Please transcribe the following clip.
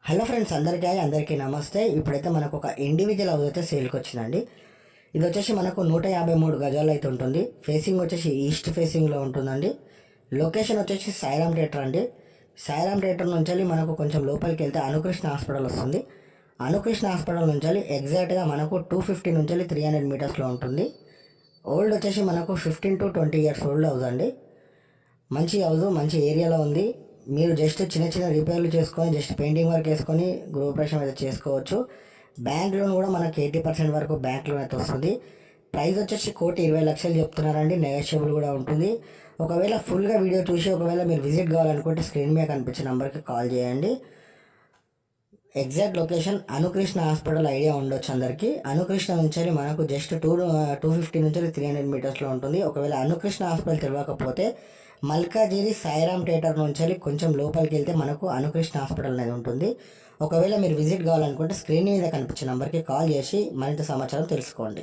Hello friends, అందరికీ నమస్తే. ఇప్పుడైతే మనకు ఒక ఇండివిజువల్ హౌస్ అయితే సేల్కి వచ్చిందండి. ఇది వచ్చేసి మనకు 153 గజాలు అయితే ఉంటుంది. ఫేసింగ్ వచ్చేసి ఈస్ట్ ఫేసింగ్లో ఉంటుందండి. లొకేషన్ వచ్చేసి సాయిరామ్ థియేటర్ అండి. సాయిరామ్ థియేటర్ నుంచి మనకు కొంచెం లోపలికి వెళ్తే అనుకృష్ణ హాస్పిటల్ వస్తుంది. అనుకృష్ణ హాస్పిటల్ నుంచి ఎగ్జాక్ట్గా మనకు 250 నుంచి 300 మీటర్స్లో ఉంటుంది. ఓల్డ్ వచ్చేసి మనకు 15 to 20 ఇయర్స్ ఓల్డ్ హౌస్ అండి. మంచి హౌస్, మంచి ఏరియాలో ఉంది. మీరు జస్ట్ చిన్న చిన్న రిపేర్లు చేసుకొని జస్ట్ పెయింటింగ్ వర్క్ వేసుకొని గృహప్రవేశం అయితే చేసుకోవచ్చు. బ్యాంక్ లోన్ కూడా మనకి 80% వరకు బ్యాంక్ లోన్ అయితే వస్తుంది. ప్రైస్ వచ్చేసి 1,20,00,000 చెప్తున్నారండి. నెగోషియబుల్ కూడా ఉంటుంది. ఒకవేళ ఫుల్గా వీడియో చూసి ఒకవేళ మీరు విజిట్ కావాలనుకుంటే స్క్రీన్ మీద కనిపించే నెంబర్కి కాల్ చేయండి. ఎగ్జాక్ట్ లొకేషన్ అనుకృష్ణ హాస్పిటల్ ఐడియా ఉండొచ్చు అందరికీ. అనుకృష్ణ నుంచి మనకు జస్ట్ 250 నుంచి 300 మీటర్స్లో ఉంటుంది. ఒకవేళ అనుకృష్ణ హాస్పిటల్ తెలియకపోతే మల్కాజిరి సాయిరామ్ థియేటర్ నుంచి కొంచెం లోపలికి వెళ్తే మనకు అనుకృష్ణ హాస్పిటల్ అనేది ఉంటుంది. ఒకవేళ మీరు విజిట్ కావాలనుకుంటే స్క్రీన్ మీద కనిపించే నెంబర్కి కాల్ చేసి మరింత సమాచారం తెలుసుకోండి.